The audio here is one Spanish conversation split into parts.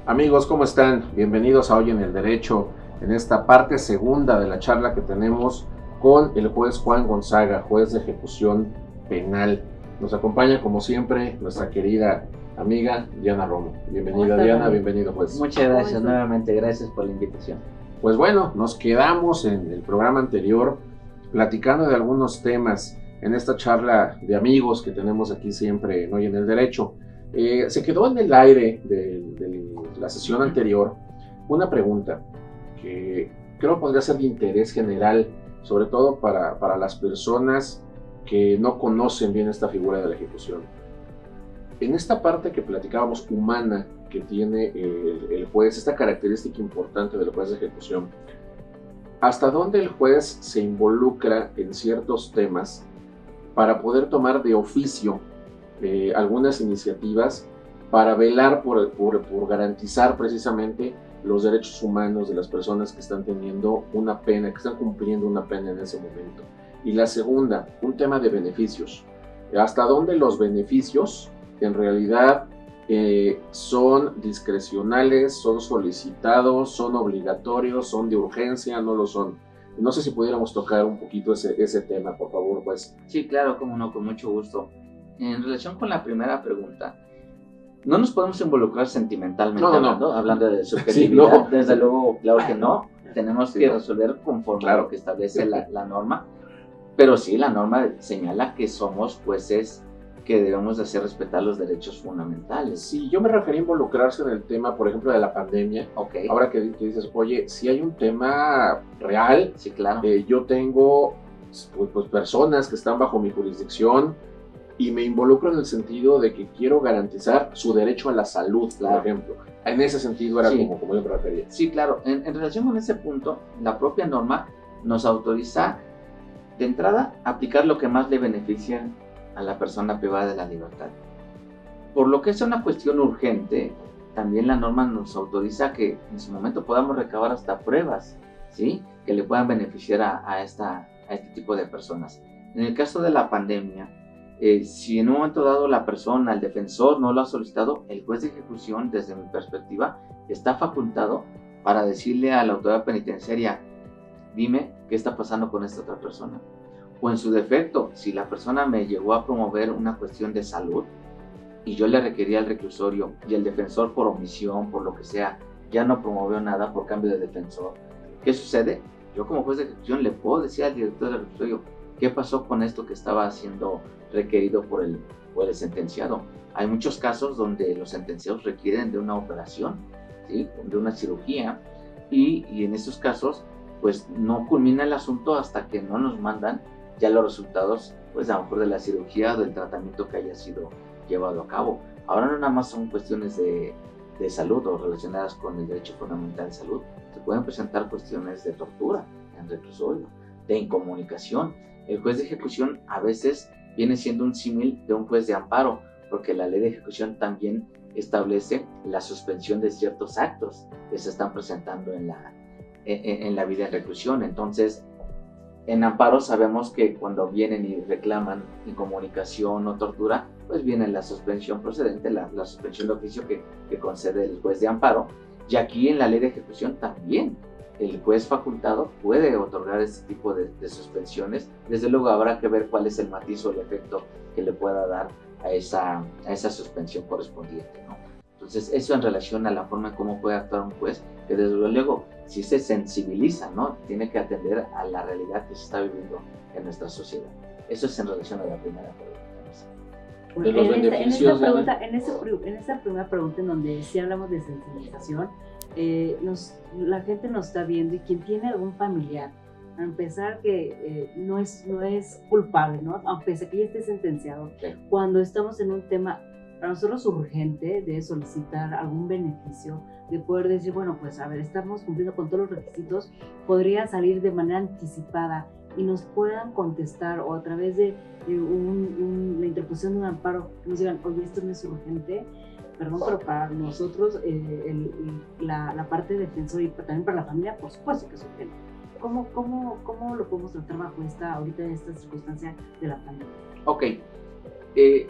Amigos, ¿cómo están? Bienvenidos a Hoy en el Derecho, en esta parte segunda de la charla que tenemos con el juez Juan Gonzaga, juez de ejecución penal. Nos acompaña, como siempre, nuestra querida amiga Diana Romo. Bienvenida, Diana, bienvenido, juez. Muchas gracias, nuevamente, gracias por la invitación. Pues bueno, nos quedamos en el programa anterior platicando de algunos temas en esta charla de amigos que tenemos aquí siempre en Hoy en el Derecho. Se quedó en el aire de la sesión anterior una pregunta que creo podría ser de interés general, sobre todo para las personas que no conocen bien esta figura de la ejecución. En esta parte que platicábamos humana que tiene el juez, esta característica importante del juez de ejecución, ¿hasta dónde el juez se involucra en ciertos temas para poder tomar de oficio algunas iniciativas para velar por garantizar precisamente los derechos humanos de las personas que están teniendo una pena, que están cumpliendo una pena en ese momento? Y la segunda, un tema de beneficios. ¿Hasta dónde los beneficios en realidad son discrecionales, son solicitados, son obligatorios, son de urgencia, no lo son? No sé si pudiéramos tocar un poquito ese tema, por favor, pues. Sí, claro, cómo no, con mucho gusto. En relación con la primera pregunta, no nos podemos involucrar sentimentalmente hablando de subjetividad. Sí, no. Desde luego, claro que no. Tenemos que resolver conforme a lo que establece la norma. Pero sí, la norma señala que somos jueces que debemos de hacer respetar los derechos fundamentales. Sí, yo me refería a involucrarse en el tema, por ejemplo, de la pandemia. Okay. Ahora que dices, oye, si hay un tema real, sí, claro. Yo tengo pues, personas que están bajo mi jurisdicción y me involucro en el sentido de que quiero garantizar su derecho a la salud, claro, por ejemplo. En ese sentido era sí, como yo me refería. Sí, claro. En relación con ese punto, la propia norma nos autoriza, de entrada, aplicar lo que más le beneficia a la persona privada de la libertad. Por lo que es una cuestión urgente, también la norma nos autoriza que en su momento podamos recabar hasta pruebas, ¿sí?, que le puedan beneficiar a este tipo de personas. En el caso de la pandemia, si en un momento dado la persona, el defensor, no lo ha solicitado, el juez de ejecución, desde mi perspectiva, está facultado para decirle a la autoridad penitenciaria: dime qué está pasando con esta otra persona. O en su defecto, si la persona me llegó a promover una cuestión de salud y yo le requería el reclusorio y el defensor, por omisión, por lo que sea, ya no promovió nada por cambio de defensor, ¿qué sucede? Yo, como juez de ejecución, le puedo decir al director del reclusorio qué pasó con esto que estaba siendo requerido por el sentenciado. Hay muchos casos donde los sentenciados requieren de una operación, ¿sí?, de una cirugía, y en estos casos pues no culmina el asunto hasta que no nos mandan ya los resultados, pues a lo mejor de la cirugía o del tratamiento que haya sido llevado a cabo. Ahora no nada más son cuestiones de salud o relacionadas con el derecho fundamental de salud, se pueden presentar cuestiones de tortura en reclusorio, de incomunicación. El juez de ejecución a veces viene siendo un símil de un juez de amparo, porque la ley de ejecución también establece la suspensión de ciertos actos que se están presentando en la vida en reclusión. Entonces, en amparo sabemos que cuando vienen y reclaman incomunicación o tortura, pues viene la suspensión procedente, la suspensión de oficio que concede el juez de amparo. Y aquí en la ley de ejecución también el juez facultado puede otorgar este tipo de suspensiones. Desde luego habrá que ver cuál es el matiz o el efecto que le pueda dar a esa suspensión correspondiente, ¿no? Entonces, eso en relación a la forma en cómo puede actuar un juez, que desde luego, si se sensibiliza, ¿no?, tiene que atender a la realidad que se está viviendo en nuestra sociedad. Eso es en relación a la primera pregunta. De los beneficios. En esa primera pregunta, en donde sí hablamos de sensibilización, la gente nos está viendo, y quien tiene algún familiar, a empezar que no es culpable, ¿no?, a pesar que ya esté sentenciado, sí, cuando estamos en un tema para nosotros urgente de solicitar algún beneficio, de poder decir, bueno, pues a ver, estamos cumpliendo con todos los requisitos, podría salir de manera anticipada y nos puedan contestar, o a través de la interposición de un amparo, que nos digan: oye, esto no es urgente, perdón, pero para nosotros la parte defensora y también para la familia, por supuesto que es urgente. ¿Cómo lo podemos tratar bajo ahorita esta circunstancia de la pandemia? Ok.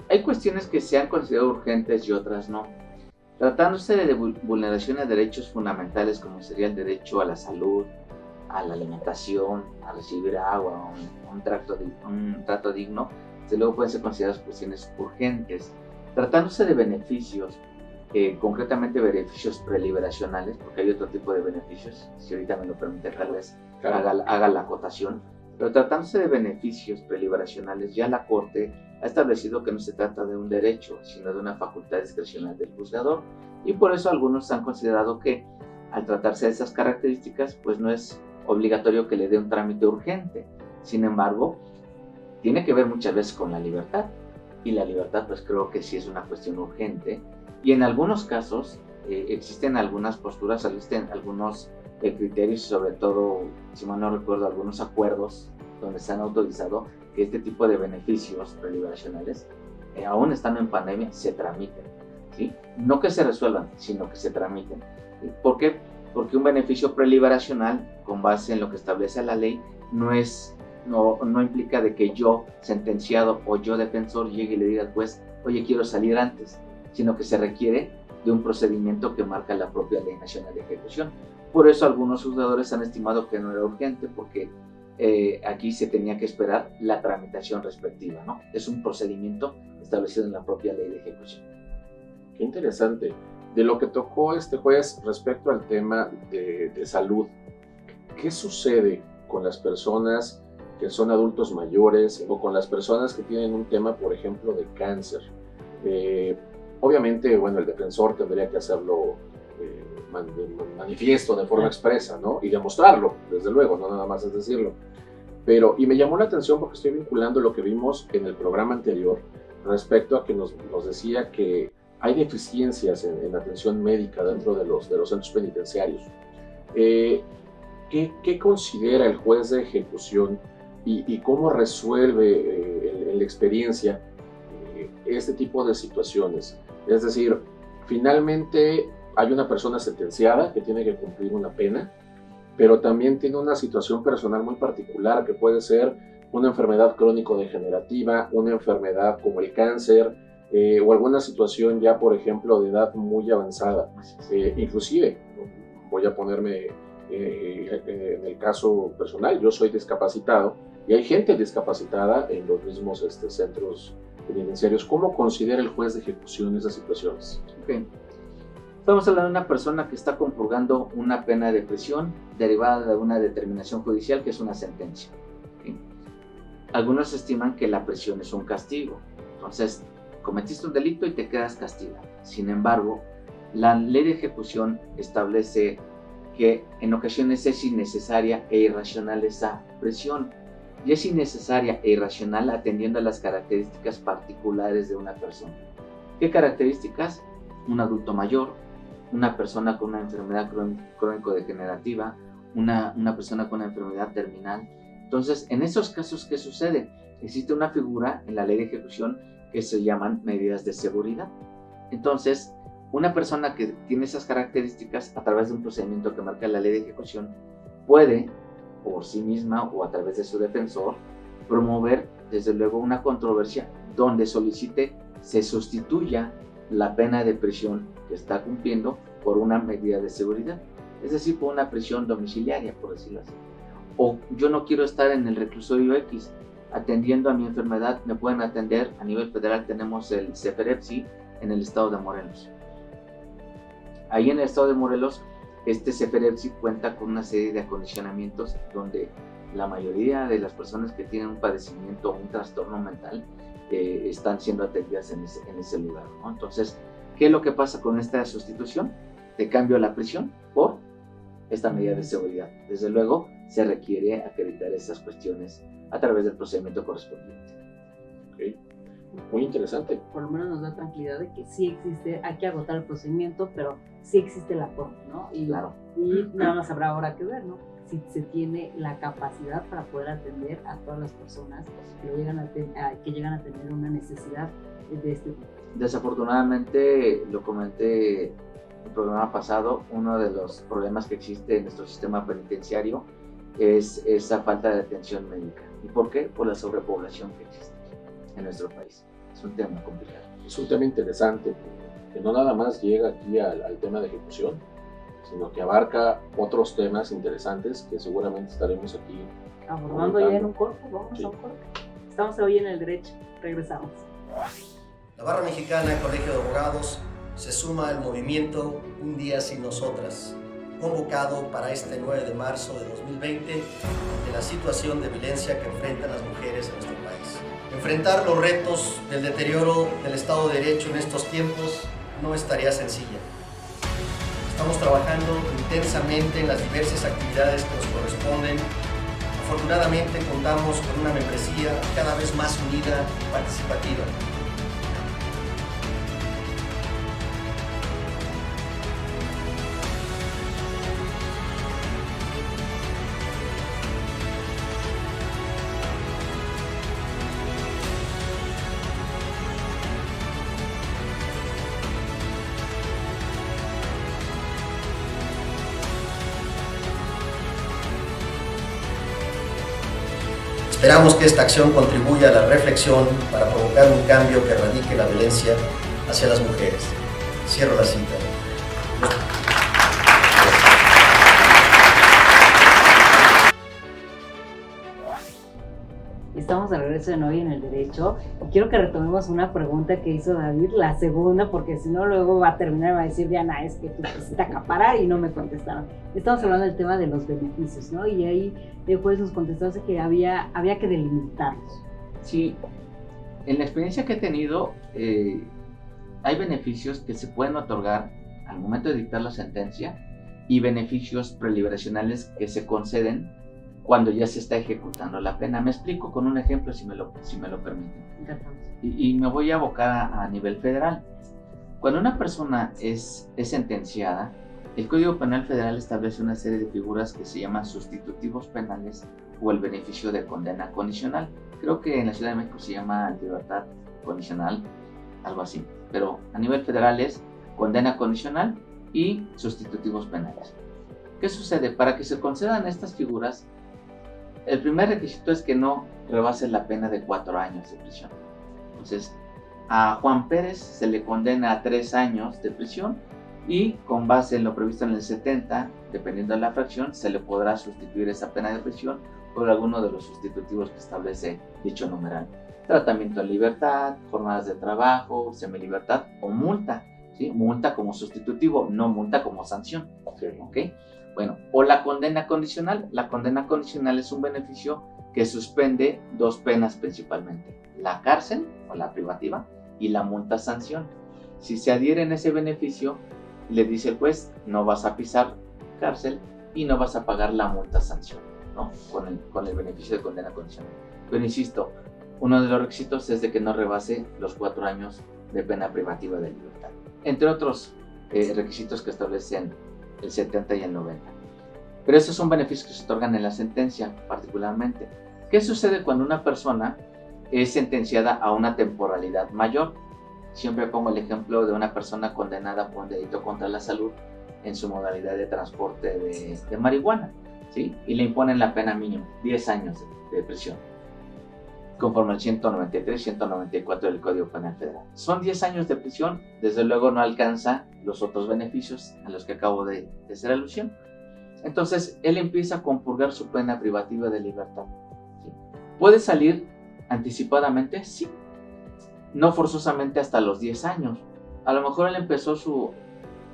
Hay cuestiones que se han considerado urgentes y otras no. Tratándose de vulneración a derechos fundamentales como sería el derecho a la salud, a la alimentación, a recibir agua, un trato digno, desde luego pueden ser consideradas cuestiones urgentes. Tratándose de beneficios, concretamente beneficios preliberacionales, porque hay otro tipo de beneficios, si ahorita me lo permite, tal vez haga la acotación, pero tratándose de beneficios preliberacionales, ya la Corte ha establecido que no se trata de un derecho, sino de una facultad discrecional del juzgador, y por eso algunos han considerado que al tratarse de esas características, pues no es obligatorio que le dé un trámite urgente. Sin embargo, tiene que ver muchas veces con la libertad, y la libertad pues creo que sí es una cuestión urgente, y en algunos casos existen algunas posturas, existen algunos criterios, sobre todo, si mal no recuerdo, algunos acuerdos donde se han autorizado que este tipo de beneficios preliberacionales, aún estando en pandemia, se tramiten, ¿sí? No que se resuelvan, sino que se tramiten. ¿Por qué? Porque un beneficio preliberacional, con base en lo que establece la ley, no implica de que yo, sentenciado o yo, defensor, llegue y le diga al juez, oye, quiero salir antes, sino que se requiere de un procedimiento que marca la propia Ley Nacional de Ejecución. Por eso algunos juzgadores han estimado que no era urgente, porque aquí se tenía que esperar la tramitación respectiva, ¿no? Es un procedimiento establecido en la propia Ley de Ejecución. Qué interesante. De lo que tocó este juez respecto al tema de salud, ¿qué sucede con las personas que son adultos mayores o con las personas que tienen un tema, por ejemplo, de cáncer? Obviamente, bueno, el defensor tendría que hacerlo manifiesto de forma expresa, ¿no? Y demostrarlo, desde luego, no nada más es decirlo. Y me llamó la atención porque estoy vinculando lo que vimos en el programa anterior respecto a que nos decía que hay deficiencias en atención médica dentro de los centros penitenciarios. ¿Qué considera el juez de ejecución y cómo resuelve en la experiencia este tipo de situaciones? Es decir, finalmente hay una persona sentenciada que tiene que cumplir una pena, pero también tiene una situación personal muy particular que puede ser una enfermedad crónico-degenerativa, una enfermedad como el cáncer, o alguna situación ya, por ejemplo, de edad muy avanzada. Inclusive, voy a ponerme en el caso personal, yo soy discapacitado y hay gente discapacitada en los mismos centros penitenciarios. ¿Cómo considera el juez de ejecución esas situaciones? Okay. Estamos hablando de una persona que está compurgando una pena de prisión derivada de una determinación judicial que es una sentencia. ¿Okay? Algunos estiman que la prisión es un castigo. Entonces, cometiste un delito y te quedas castigado. Sin embargo, la ley de ejecución establece que en ocasiones es innecesaria e irracional esa prisión. Y es innecesaria e irracional atendiendo a las características particulares de una persona. ¿Qué características? Un adulto mayor, una persona con una enfermedad crónico-degenerativa, una persona con una enfermedad terminal. Entonces, en esos casos, ¿qué sucede? Existe una figura en la ley de ejecución que se llaman medidas de seguridad. Entonces, una persona que tiene esas características, a través de un procedimiento que marca la ley de ejecución, puede, por sí misma o a través de su defensor, promover, desde luego, una controversia donde solicite se sustituya la pena de prisión que está cumpliendo por una medida de seguridad, es decir, por una prisión domiciliaria, por decirlo así. O yo no quiero estar en el reclusorio X, atendiendo a mi enfermedad, me pueden atender. A nivel federal tenemos el CEFEREPSI en el estado de Morelos. Ahí en el estado de Morelos, este CEFEREPSI cuenta con una serie de acondicionamientos donde la mayoría de las personas que tienen un padecimiento o un trastorno mental están siendo atendidas en ese lugar, ¿no? Entonces, ¿qué es lo que pasa con esta sustitución? Te cambio la prisión por esta medida de seguridad. Desde luego, se requiere acreditar esas cuestiones a través del procedimiento correspondiente. Okay. Muy interesante. Por lo menos nos da tranquilidad de que sí existe, hay que agotar el procedimiento, pero sí existe el aporte, ¿no? Y, claro. Y nada más habrá ahora que ver, ¿no? Si se tiene la capacidad para poder atender a todas las personas que llegan a tener una necesidad de este tipo. Desafortunadamente, lo comenté en el programa pasado, uno de los problemas que existe en nuestro sistema penitenciario es esa falta de atención médica. ¿Y por qué? Por la sobrepoblación que existe en nuestro país. Es un tema complicado. Es un tema interesante. que no nada más llega aquí al tema de ejecución, sino que abarca otros temas interesantes que seguramente estaremos aquí abordando ya en un corte. Vamos a un corte. Estamos hoy en el derecho, regresamos. La Barra Mexicana Colegio de Abogados se suma al movimiento Un Día Sin Nosotras, convocado para este 9 de marzo de 2020 ante la situación de violencia que enfrentan las mujeres en nuestro país. Enfrentar los retos del deterioro del Estado de Derecho en estos tiempos no es tarea sencilla. Estamos trabajando intensamente en las diversas actividades que nos corresponden. Afortunadamente contamos con una membresía cada vez más unida y participativa. Esperamos que esta acción contribuya a la reflexión para provocar un cambio que erradique la violencia hacia las mujeres. Cierro la cita. Estamos de regreso en Hoy en el Derecho y quiero que retomemos una pregunta que hizo David, la segunda, porque si no luego va a terminar y va a decir, Diana, es que tú quisiste acaparar y no me contestaron. Estamos hablando del tema de los beneficios, ¿no? Y ahí el juez nos contestó que había que delimitarlos. Sí, en la experiencia que he tenido, hay beneficios que se pueden otorgar al momento de dictar la sentencia y beneficios preliberacionales que se conceden cuando ya se está ejecutando la pena. Me explico con un ejemplo, si me lo permiten. Y me voy a abocar a nivel federal. Cuando una persona es sentenciada, el Código Penal Federal establece una serie de figuras que se llaman sustitutivos penales o el beneficio de condena condicional. Creo que en la Ciudad de México se llama libertad condicional, algo así. Pero a nivel federal es condena condicional y sustitutivos penales. ¿Qué sucede? Para que se concedan estas figuras, el primer requisito es que no rebase la pena de 4 años de prisión. Entonces, a Juan Pérez se le condena a 3 años de prisión y con base en lo previsto en el 70, dependiendo de la fracción, se le podrá sustituir esa pena de prisión por alguno de los sustitutivos que establece dicho numeral. Tratamiento en libertad, jornadas de trabajo, semilibertad o multa. ¿Sí? Multa como sustitutivo, no multa como sanción. ¿Ok? Bueno, o la condena condicional. La condena condicional es un beneficio que suspende 2 penas principalmente: la cárcel o la privativa y la multa sanción. Si se adhieren a ese beneficio, le dice el juez, no vas a pisar cárcel y no vas a pagar la multa sanción, ¿no? Con el beneficio de condena condicional. Pero insisto, uno de los requisitos es de que no rebase los 4 años de pena privativa de libertad, entre otros requisitos que establecen el 70 y el 90. Pero esos son beneficios que se otorgan en la sentencia particularmente. ¿Qué sucede cuando una persona es sentenciada a una temporalidad mayor? Siempre pongo el ejemplo de una persona condenada por un delito contra la salud en su modalidad de transporte de marihuana, ¿sí? Y le imponen la pena mínima, 10 años de prisión, conforme al 193 y 194 del Código Penal Federal. Son 10 años de prisión, desde luego no alcanza los otros beneficios a los que acabo de hacer alusión. Entonces, él empieza a compurgar su pena privativa de libertad. ¿Sí? ¿Puede salir anticipadamente? Sí. No forzosamente hasta los 10 años. A lo mejor él empezó su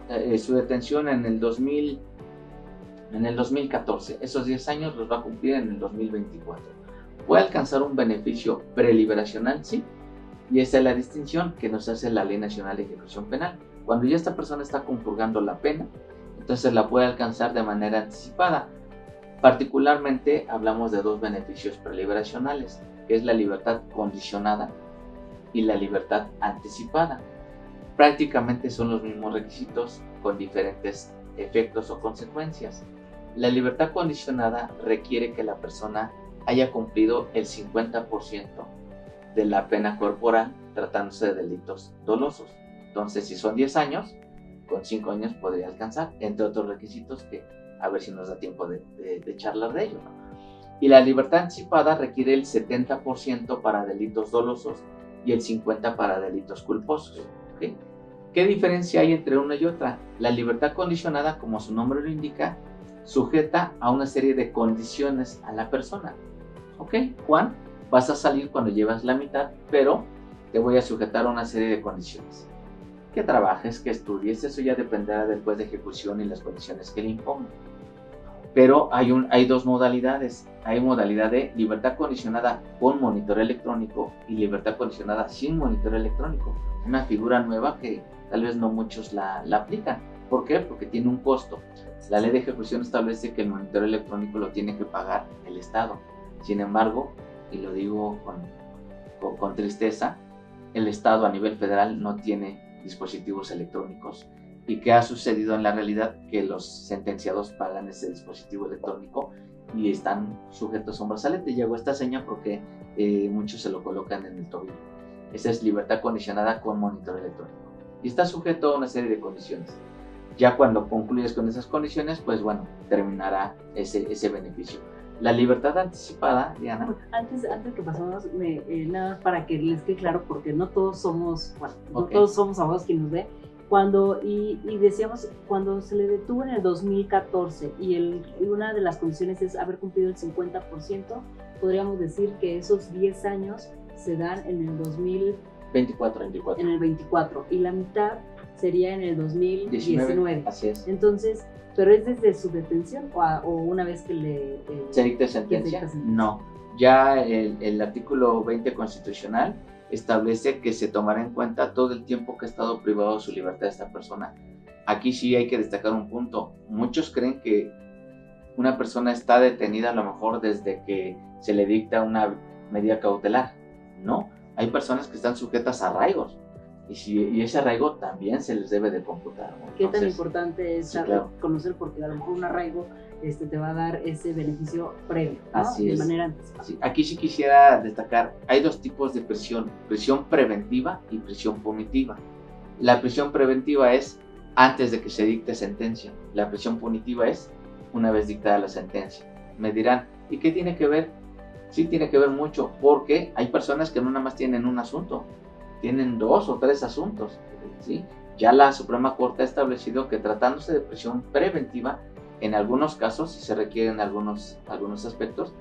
detención en el 2014. Esos 10 años los va a cumplir en el 2024. ¿Puede alcanzar un beneficio preliberacional? Sí. Y esa es la distinción que nos hace la Ley Nacional de Ejecución Penal. Cuando ya esta persona está compurgando la pena, entonces la puede alcanzar de manera anticipada. Particularmente hablamos de 2 beneficios preliberacionales, que es la libertad condicionada y la libertad anticipada. Prácticamente son los mismos requisitos con diferentes efectos o consecuencias. La libertad condicionada requiere que la persona haya cumplido el 50% de la pena corporal tratándose de delitos dolosos. Entonces, si son 10 años, con 5 años podría alcanzar, entre otros requisitos que a ver si nos da tiempo de charlar de ello, ¿no? Y la libertad anticipada requiere el 70% para delitos dolosos y el 50% para delitos culposos. ¿Okay? ¿Qué diferencia hay entre una y otra? La libertad condicionada, como su nombre lo indica, sujeta a una serie de condiciones a la persona. Ok, Juan, vas a salir cuando llevas la mitad, pero te voy a sujetar a una serie de condiciones. Que trabajes, que estudies, eso ya dependerá del juez de ejecución y las condiciones que le impongan. Pero hay dos modalidades. Hay modalidad de libertad condicionada con monitoreo electrónico y libertad condicionada sin monitoreo electrónico. Una figura nueva que tal vez no muchos la aplican. ¿Por qué? Porque tiene un costo. La ley de ejecución establece que el monitoreo electrónico lo tiene que pagar el Estado. Sin embargo, y lo digo con tristeza, el Estado a nivel federal no tiene dispositivos electrónicos. ¿Y qué ha sucedido en la realidad? Que los sentenciados pagan ese dispositivo electrónico y están sujetos a un brazalete. Y hago esta seña porque muchos se lo colocan en el tobillo. Esa es libertad condicionada con monitoreo electrónico. Y está sujeto a una serie de condiciones. Ya cuando concluyes con esas condiciones, pues bueno, terminará ese beneficio. La libertad anticipada, Diana. Antes que pasemos, nada más para que les quede claro, porque no todos somos, bueno, no Okay. todos somos abogados quien nos ve. Y decíamos, cuando se le detuvo en el 2014 y una de las condiciones es haber cumplido el 50%, podríamos decir que esos 10 años se dan en el 24. en el 24 y la mitad sería en el 2019. Así es. Entonces, ¿pero es desde su detención o una vez que ¿Se dicta sentencia? que se dicta sentencia? No. Ya el artículo 20 constitucional establece que se tomará en cuenta todo el tiempo que ha estado privado de su libertad esta persona. Aquí sí hay que destacar un punto. Muchos creen que una persona está detenida a lo mejor desde que se le dicta una medida cautelar. No, hay personas que están sujetas a arraigos y ese arraigo también se les debe de computar, ¿no? ¿Qué tan importante es sí, claro. conocer? Porque a lo mejor un arraigo te va a dar ese beneficio previo, ¿no? Así de es. manera anticipada. Sí, aquí sí quisiera destacar, hay dos tipos de prisión preventiva y prisión punitiva. La prisión preventiva es antes de que se dicte sentencia, la prisión punitiva es una vez dictada la sentencia. Me dirán, ¿y qué tiene que ver? Sí tiene que ver mucho, porque hay personas que no nada más tienen un asunto, tienen 2 o 3 asuntos, ¿sí? Ya la Suprema Corte ha establecido que tratándose de prisión preventiva, en algunos casos, si se requieren algunos aspectos,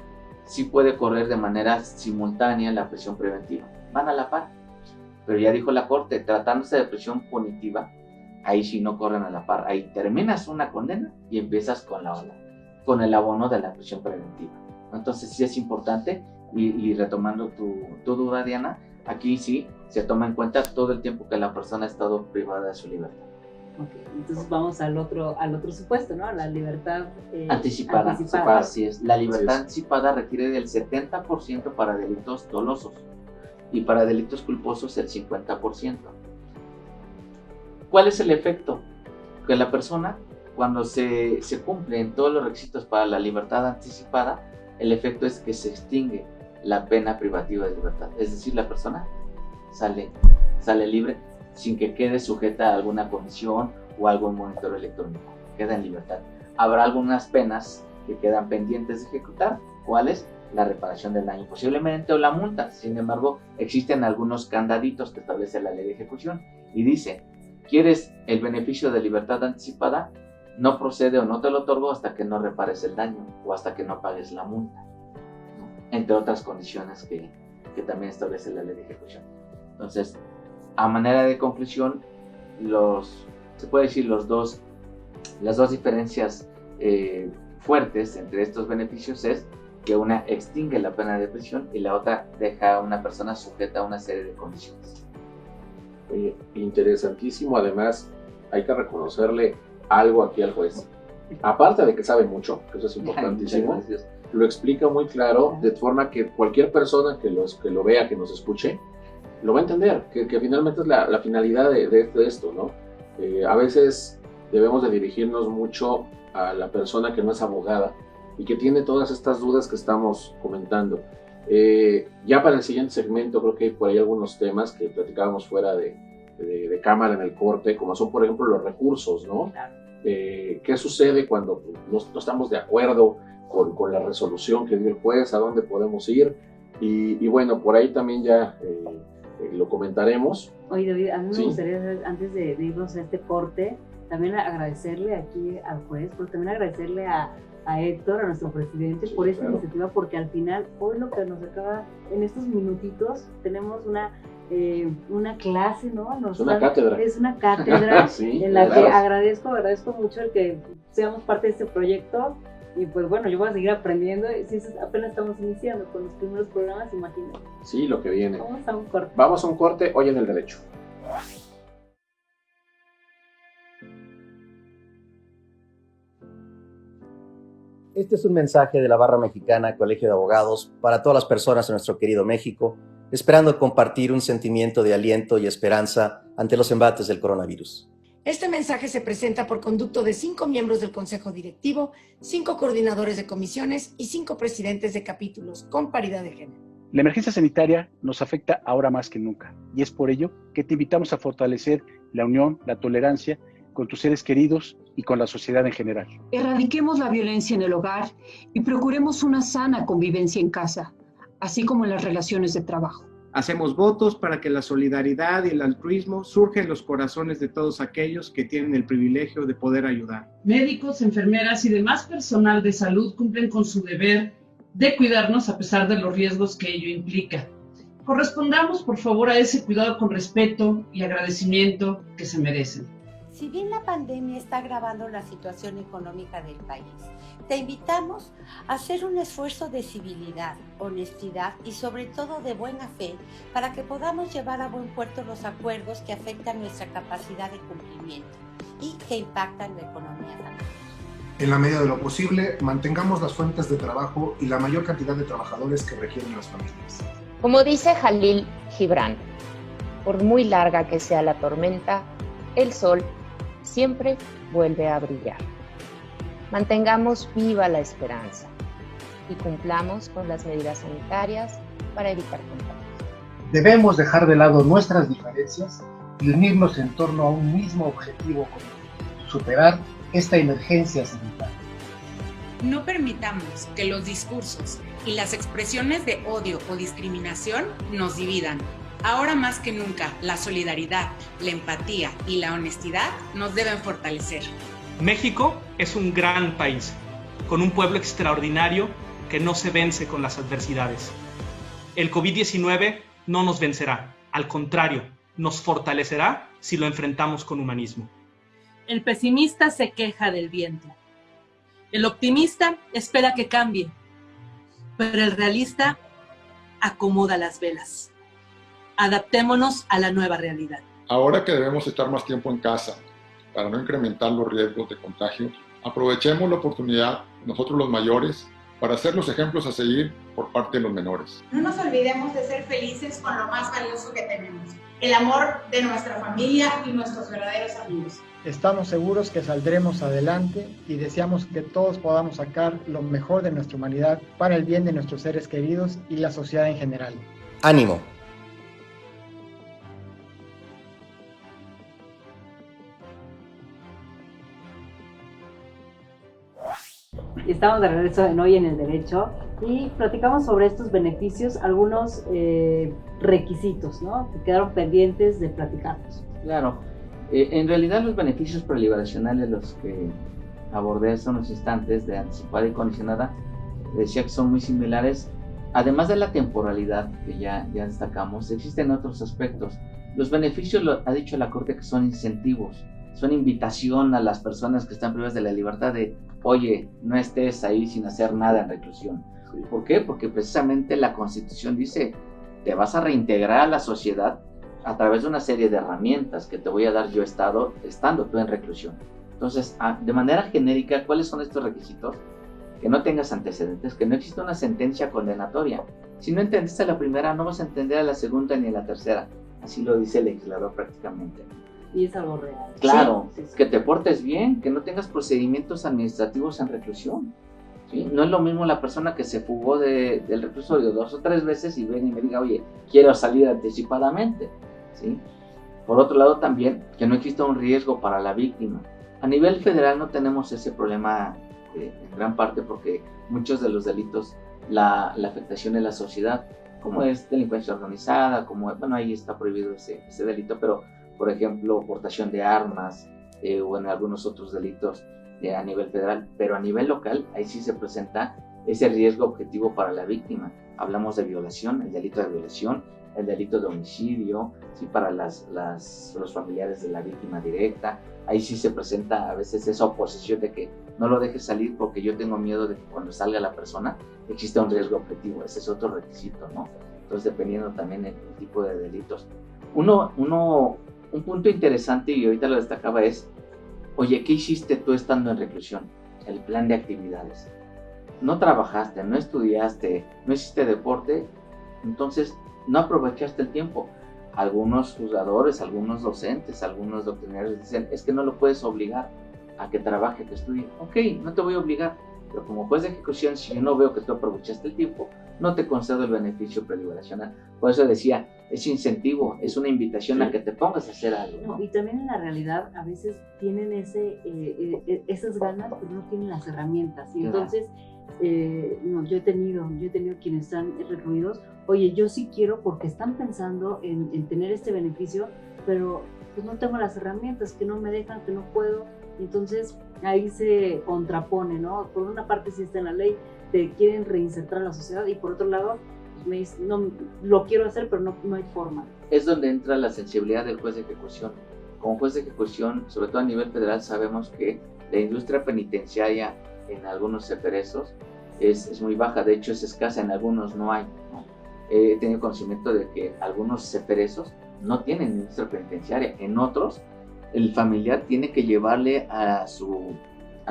sí puede correr de manera simultánea la prisión preventiva. Van a la par. Pero ya dijo la Corte, tratándose de prisión punitiva, ahí sí no corren a la par. Ahí terminas una condena y empiezas con el abono de la prisión preventiva. Entonces sí es importante, y retomando tu duda, Diana, aquí sí se toma en cuenta todo el tiempo que la persona ha estado privada de su libertad. Okay. Entonces vamos al otro supuesto, ¿no? La libertad anticipada. Así es. La libertad anticipada requiere del 70% para delitos dolosos y para delitos culposos el 50%. ¿Cuál es el efecto? Que la persona, cuando se cumplen todos los requisitos para la libertad anticipada, el efecto es que se extingue la pena privativa de libertad. Es decir, la persona sale libre sin que quede sujeta a alguna comisión o algún monitoreo electrónico. Queda en libertad. Habrá algunas penas que quedan pendientes de ejecutar. ¿Cuáles? La reparación del daño posiblemente o la multa. Sin embargo, existen algunos candaditos que establece la ley de ejecución y dice, ¿quieres el beneficio de libertad anticipada? No procede o no te lo otorgo hasta que no repares el daño o hasta que no pagues la multa, ¿no? Entre otras condiciones que también establece la ley de ejecución. Entonces, a manera de conclusión, se puede decir las dos diferencias fuertes entre estos beneficios es que una extingue la pena de prisión y la otra deja a una persona sujeta a una serie de condiciones. Oye, interesantísimo. Además, hay que reconocerle algo aquí al juez. Aparte de que sabe mucho, que eso es importantísimo, lo explica muy claro, de forma que cualquier persona que lo vea, que nos escuche, lo va a entender, que finalmente es la finalidad de esto, ¿no? A veces debemos de dirigirnos mucho a la persona que no es abogada y que tiene todas estas dudas que estamos comentando. Ya para el siguiente segmento creo que hay por ahí algunos temas que platicábamos fuera de cámara en el corte, como son por ejemplo los recursos, ¿no? ¿Qué sucede cuando no estamos de acuerdo con la resolución que dio el juez? ¿A dónde podemos ir? Y bueno, por ahí también ya lo comentaremos, Oye, David, a mí me Sí. gustaría, antes de irnos a este corte, también agradecerle aquí al juez, pero también agradecerle a Héctor, a nuestro presidente, por esta iniciativa, porque al final, hoy lo que nos acaba, en estos minutitos, tenemos una clase, ¿no? Es una cátedra. Es una cátedra Sí, en la claro. que agradezco mucho el que seamos parte de este proyecto. Y pues bueno, yo voy a seguir aprendiendo. Si apenas estamos iniciando con los primeros programas, imagínate. Sí, lo que viene. Vamos a un corte. Vamos a un corte hoy en el derecho. Este es un mensaje de la Barra Mexicana Colegio de Abogados para todas las personas de nuestro querido México, esperando compartir un sentimiento de aliento y esperanza ante los embates del coronavirus. Este mensaje se presenta por conducto de 5 miembros del Consejo Directivo, 5 coordinadores de comisiones y 5 presidentes de capítulos con paridad de género. La emergencia sanitaria nos afecta ahora más que nunca y es por ello que te invitamos a fortalecer la unión, la tolerancia con tus seres queridos y con la sociedad en general. Erradiquemos la violencia en el hogar y procuremos una sana convivencia en casa, así como en las relaciones de trabajo. Hacemos votos para que la solidaridad y el altruismo surja en los corazones de todos aquellos que tienen el privilegio de poder ayudar. Médicos, enfermeras y demás personal de salud cumplen con su deber de cuidarnos a pesar de los riesgos que ello implica. Correspondamos, por favor, a ese cuidado con respeto y agradecimiento que se merecen. Si bien la pandemia está agravando la situación económica del país, te invitamos a hacer un esfuerzo de civilidad, honestidad y sobre todo de buena fe para que podamos llevar a buen puerto los acuerdos que afectan nuestra capacidad de cumplimiento y que impactan la economía familiar. En la medida de lo posible, mantengamos las fuentes de trabajo y la mayor cantidad de trabajadores que requieren las familias. Como dice Jalil Gibran, por muy larga que sea la tormenta, el sol siempre vuelve a brillar. Mantengamos viva la esperanza y cumplamos con las medidas sanitarias para evitar contagios. Debemos dejar de lado nuestras diferencias y unirnos en torno a un mismo objetivo común: superar esta emergencia sanitaria. No permitamos que los discursos y las expresiones de odio o discriminación nos dividan. Ahora más que nunca, la solidaridad, la empatía y la honestidad nos deben fortalecer. México es un gran país, con un pueblo extraordinario que no se vence con las adversidades. El COVID-19 no nos vencerá, al contrario, nos fortalecerá si lo enfrentamos con humanismo. El pesimista se queja del viento. El optimista espera que cambie, pero el realista acomoda las velas. Adaptémonos a la nueva realidad. Ahora que debemos estar más tiempo en casa para no incrementar los riesgos de contagio, aprovechemos la oportunidad, nosotros los mayores, para ser los ejemplos a seguir por parte de los menores. No nos olvidemos de ser felices con lo más valioso que tenemos, el amor de nuestra familia y nuestros verdaderos amigos. Estamos seguros que saldremos adelante y deseamos que todos podamos sacar lo mejor de nuestra humanidad para el bien de nuestros seres queridos y la sociedad en general. ¡Ánimo! Estamos de regreso en Hoy en el Derecho y platicamos sobre estos beneficios, algunos requisitos, ¿no?, que quedaron pendientes de platicarnos. Claro, en realidad los beneficios preliberacionales, los que abordé hace unos instantes, de anticipada y condicionada, decía que son muy similares. Además de la temporalidad que ya destacamos, existen otros aspectos. Los beneficios, ha dicho la Corte, que son incentivos, son invitación a las personas que están privadas de la libertad de: oye, no estés ahí sin hacer nada en reclusión. ¿Por qué? Porque precisamente la Constitución dice: te vas a reintegrar a la sociedad a través de una serie de herramientas que te voy a dar yo estando tú en reclusión. Entonces, de manera genérica, ¿cuáles son estos requisitos? Que no tengas antecedentes, que no exista una sentencia condenatoria. Si no entendiste la primera, no vas a entender a la segunda ni a la tercera. Así lo dice el legislador prácticamente. Y es algo real. Claro, sí. Que te portes bien, que no tengas procedimientos administrativos en reclusión. ¿Sí? No es lo mismo la persona que se fugó del reclusorio 2 o 3 veces y ven y me diga: oye, quiero salir anticipadamente. ¿Sí? Por otro lado también, que no exista un riesgo para la víctima. A nivel federal no tenemos ese problema en gran parte porque muchos de los delitos, la afectación en la sociedad. como es delincuencia organizada, como, bueno, ahí está prohibido ese delito, pero, por ejemplo, portación de armas o en algunos otros delitos a nivel federal, pero a nivel local, ahí sí se presenta ese riesgo objetivo para la víctima. Hablamos de violación, el delito de violación, el delito de homicidio, ¿sí? Para los familiares de la víctima directa. Ahí sí se presenta a veces esa oposición de que no lo dejes salir porque yo tengo miedo de que cuando salga la persona exista un riesgo objetivo. Ese es otro requisito, ¿no? Entonces, dependiendo también del tipo de delitos. Un punto interesante, y ahorita lo destacaba, es, oye, ¿qué hiciste tú estando en reclusión? El plan de actividades. No trabajaste, no estudiaste, no hiciste deporte, entonces no aprovechaste el tiempo. Algunos juzgadores, algunos docentes, algunos doctrinarios dicen, es que no lo puedes obligar a que trabaje, que estudie. Ok, no te voy a obligar, pero como juez de ejecución, si yo no veo que tú aprovechaste el tiempo, no te concedo el beneficio preliberacional. Por eso decía, es incentivo, es una invitación a que te pongas a hacer algo, ¿no? Y también en la realidad a veces tienen esas ganas, pero no tienen las herramientas. Y entonces, yo he tenido quienes están recluidos, oye, yo sí quiero porque están pensando en tener este beneficio, pero pues no tengo las herramientas, que no me dejan, que no puedo. Entonces ahí se contrapone, ¿no? Por una parte sí está en la ley, te quieren reinsertar a la sociedad, y por otro lado pues me dicen, no, lo quiero hacer, pero no hay forma. Es donde entra la sensibilidad del juez de ejecución. Como juez de ejecución, sobre todo a nivel federal, sabemos que la industria penitenciaria en algunos ceferezos es muy baja, de hecho es escasa, en algunos no hay, ¿no? He tenido conocimiento de que algunos ceferezos no tienen industria penitenciaria, en otros el familiar tiene que llevarle a su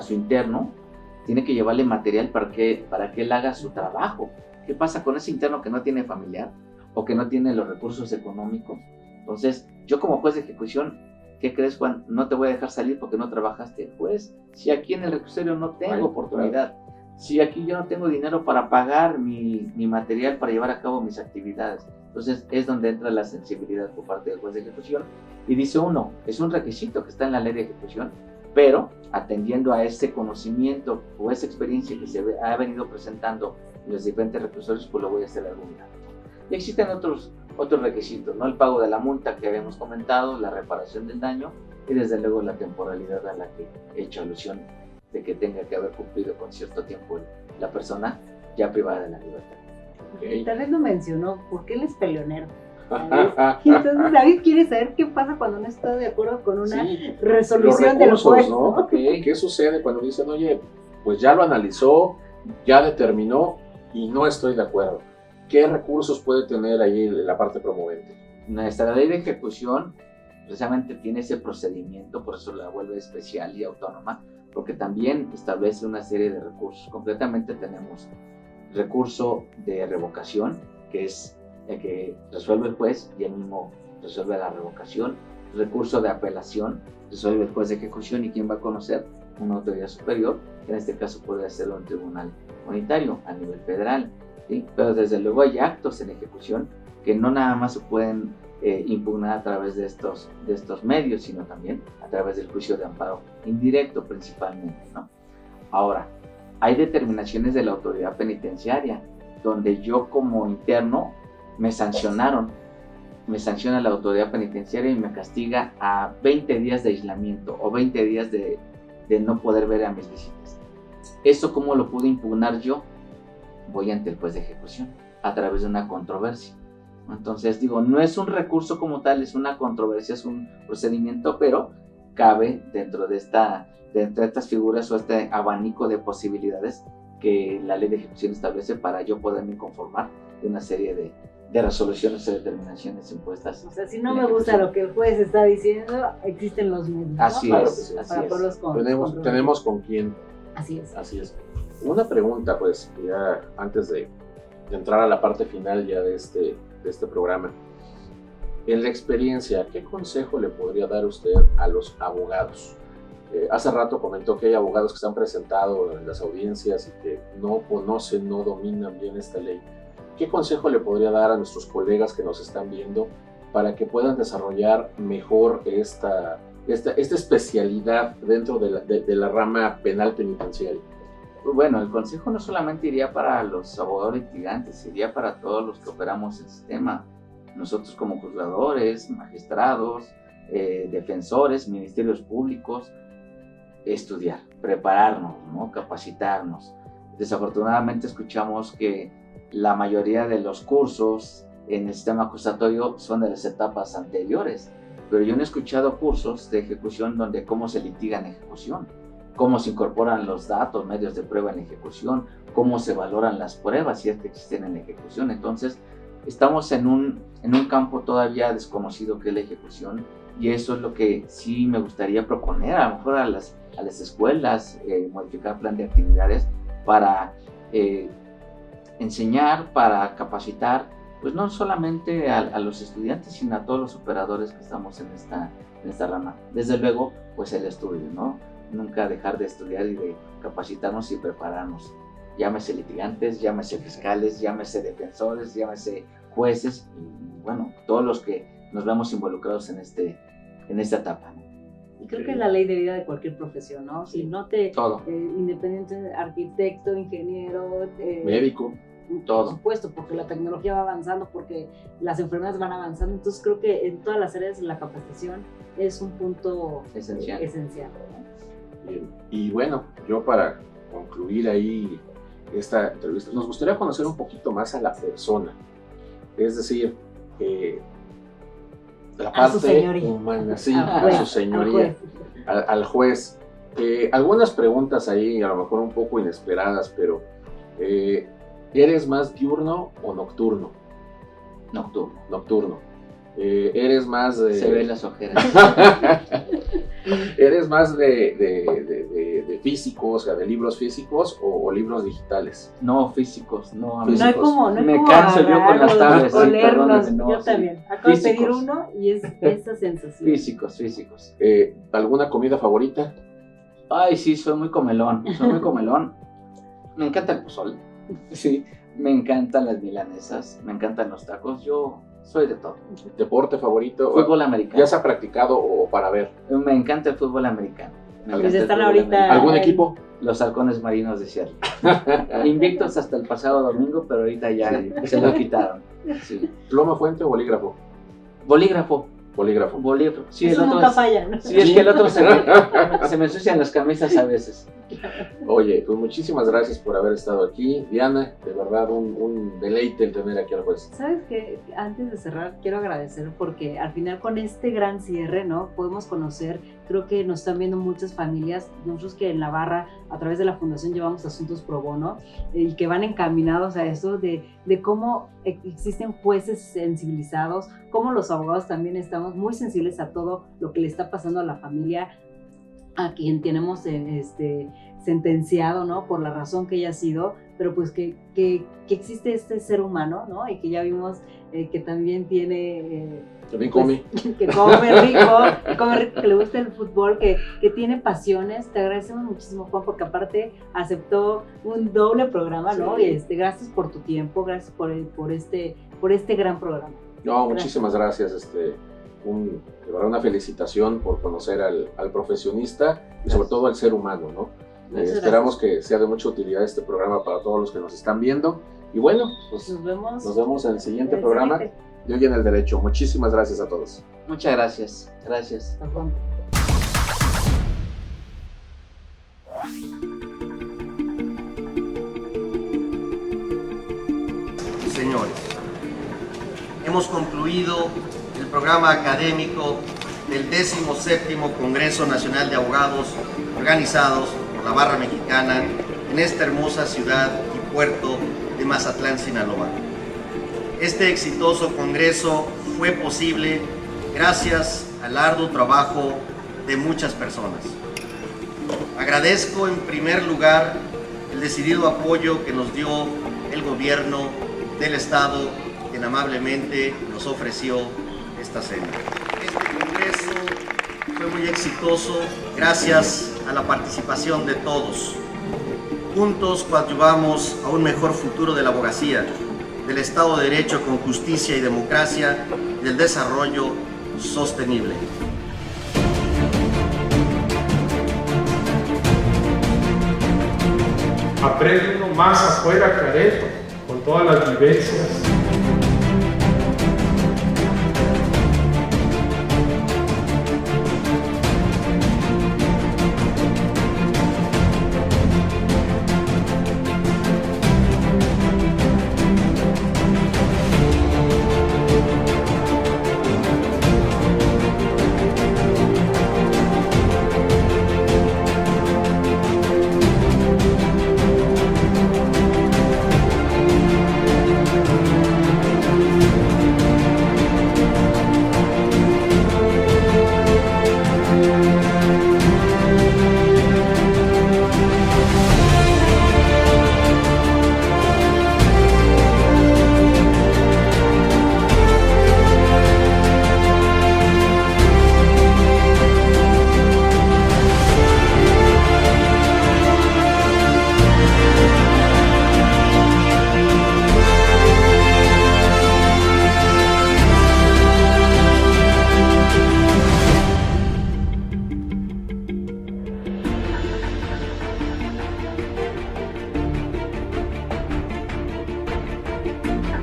interno, tiene que llevarle material para que él haga su trabajo. ¿Qué pasa con ese interno que no tiene familiar o que no tiene los recursos económicos? Entonces, yo como juez de ejecución, ¿qué crees, Juan? No te voy a dejar salir porque no trabajaste. Juez, si aquí en el reclusorio no tengo oportunidad, si aquí yo no tengo dinero para pagar mi material para llevar a cabo mis actividades. Entonces es donde entra la sensibilidad por parte del juez de ejecución. Y dice uno, es un requisito que está en la ley de ejecución, pero atendiendo a ese conocimiento o esa experiencia que se ha venido presentando en los diferentes reclusorios, pues lo voy a hacer algún lado. Y existen otros requisitos, ¿no? El pago de la multa que habíamos comentado, la reparación del daño y desde luego la temporalidad a la que he hecho alusión de que tenga que haber cumplido con cierto tiempo la persona ya privada de la libertad. Okay. Tal vez no mencionó, porque él es peleonero. Y entonces David quiere saber qué pasa cuando no está de acuerdo con una resolución del juez, ¿no? Okay. ¿Qué sucede cuando dicen, oye, pues ya lo analizó, ya determinó y no estoy de acuerdo? ¿Qué recursos puede tener ahí la parte promovente? Nuestra ley de ejecución precisamente tiene ese procedimiento, por eso la vuelve especial y autónoma, porque también establece una serie de recursos. Concretamente tenemos recurso de revocación, que es el que resuelve el juez y él mismo resuelve la revocación. Recurso de apelación, resuelve el juez de ejecución y quien va a conocer una autoridad superior, que en este caso podría ser un tribunal unitario a nivel federal, ¿sí? Pero desde luego hay actos en ejecución que no nada más se pueden impugnar a través de estos medios, sino también a través del juicio de amparo indirecto principalmente, ¿no? Ahora, hay determinaciones de la autoridad penitenciaria donde yo como interno me sanciona la autoridad penitenciaria y me castiga a 20 días de aislamiento o 20 días de no poder ver a mis visitas. ¿Eso cómo lo puedo impugnar yo? Voy ante el juez de ejecución a través de una controversia. Entonces digo, no es un recurso como tal, es una controversia, es un procedimiento, pero cabe dentro de estas figuras o este abanico de posibilidades que la ley de ejecución establece para yo poderme conformar de una serie de resoluciones o determinaciones impuestas. O sea, si no me gusta lo que el juez está diciendo, existen los medios, ¿no? Así es, así es. Tenemos con quién. Así es. Así es. Una pregunta, pues, ya antes de entrar a la parte final ya de este programa. En la experiencia, ¿qué consejo le podría dar usted a los abogados? Hace rato comentó que hay abogados que se han presentado en las audiencias y que no conocen, no dominan bien esta ley. ¿Qué consejo le podría dar a nuestros colegas que nos están viendo para que puedan desarrollar mejor esta especialidad dentro de la rama penal penitenciaria? Bueno, el consejo no solamente iría para los abogados litigantes, iría para todos los que operamos el sistema. Nosotros como juzgadores, magistrados, defensores, ministerios públicos, estudiar, prepararnos, ¿no? Capacitarnos. Desafortunadamente escuchamos que la mayoría de los cursos en el sistema acusatorio son de las etapas anteriores, pero yo no he escuchado cursos de ejecución donde cómo se litiga en ejecución, cómo se incorporan los datos, medios de prueba en ejecución, cómo se valoran las pruebas si es que existen en la ejecución. Entonces, estamos en un campo todavía desconocido que es la ejecución, y eso es lo que sí me gustaría proponer, a lo mejor a las escuelas, modificar plan de actividades para enseñar, para capacitar, pues no solamente a los estudiantes, sino a todos los operadores que estamos en esta rama. Desde luego, pues el estudio, ¿no? Nunca dejar de estudiar y de capacitarnos y prepararnos. Llámese litigantes, llámese fiscales, llámese defensores, llámese jueces, y bueno, todos los que nos vemos involucrados en esta etapa, ¿no? Y creo que es la ley de vida de cualquier profesión, ¿no? Si no te... Todo. Independiente, arquitecto, ingeniero... médico. Todo. Por supuesto, porque la tecnología va avanzando, porque las enfermedades van avanzando. Entonces creo que en todas las áreas la capacitación es un punto esencial. ¿No? Y bueno, yo para concluir ahí esta entrevista, nos gustaría conocer un poquito más a la persona. Es decir, la parte humana, sí, a su señoría, al juez. Algunas preguntas ahí, a lo mejor un poco inesperadas, pero ¿eres más diurno o nocturno? Nocturno. ¿Eres más de...? Se ven las ojeras. ¿Eres más de físicos, o sea, de libros físicos o libros digitales? No, físicos, no. No hay como me canso yo con las tablets. Sí, perdónenme, no, yo también. Acabo de pedir uno y es esa sensación. Físicos. ¿Alguna comida favorita? Ay, sí, soy muy comelón. Me encanta el pozole. Sí. Me encantan las milanesas, me encantan los tacos. Yo soy de todo. ¿Deporte favorito? Fútbol americano. ¿Ya se ha practicado o para ver? Me encanta el fútbol americano. ¿Algún equipo? Los Halcones Marinos de Seattle. Invictos hasta el pasado domingo, pero ahorita ya se lo quitaron. Sí. ¿Pluma, fuente o bolígrafo? Bolígrafo. Sí, eso nunca falla, ¿no? Sí, es que el otro se me ensucian las camisas a veces. Oye, pues muchísimas gracias por haber estado aquí. Diana, de verdad un deleite el tener aquí al juez. ¿Sabes qué? Antes de cerrar, quiero agradecer porque al final con este gran cierre, ¿no? Podemos conocer, creo que nos están viendo muchas familias, nosotros que en la barra, a través de la fundación, llevamos asuntos pro bono y que van encaminados a eso de cómo existen jueces sensibilizados, cómo los abogados también estamos muy sensibles a todo lo que le está pasando a la familia, a quien tenemos sentenciado, ¿no? Por la razón que haya sido, pero pues que existe este ser humano, ¿no? Y que ya vimos que también tiene... también come. Pues, que come rico, que le gusta el fútbol, que tiene pasiones. Te agradecemos muchísimo, Juan, porque aparte aceptó un doble programa, ¿no? Sí. Y gracias por tu tiempo, gracias por este gran programa. No, muchísimas gracias. De verdad, una felicitación por conocer al profesionista y sobre todo al ser humano, ¿no? Esperamos que sea de mucha utilidad este programa para todos los que nos están viendo. Y bueno, pues nos vemos en el siguiente programa de Hoy en el Derecho. Muchísimas gracias a todos. Muchas gracias. Gracias. Señores, hemos concluido el programa académico del 17º Congreso Nacional de Abogados organizados por la Barra Mexicana en esta hermosa ciudad y puerto de Mazatlán, Sinaloa. Este exitoso congreso fue posible gracias al arduo trabajo de muchas personas. Agradezco en primer lugar el decidido apoyo que nos dio el gobierno del Estado, quien amablemente nos ofreció esta cena. Este congreso fue muy exitoso gracias a la participación de todos. Juntos coadyuvamos a un mejor futuro de la abogacía, del Estado de Derecho con justicia y democracia y del desarrollo sostenible. Aprende uno más afuera que adentro, con todas las vivencias.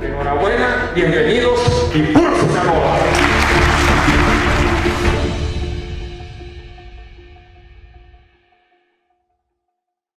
Enhorabuena, bienvenidos y ¡pulsa!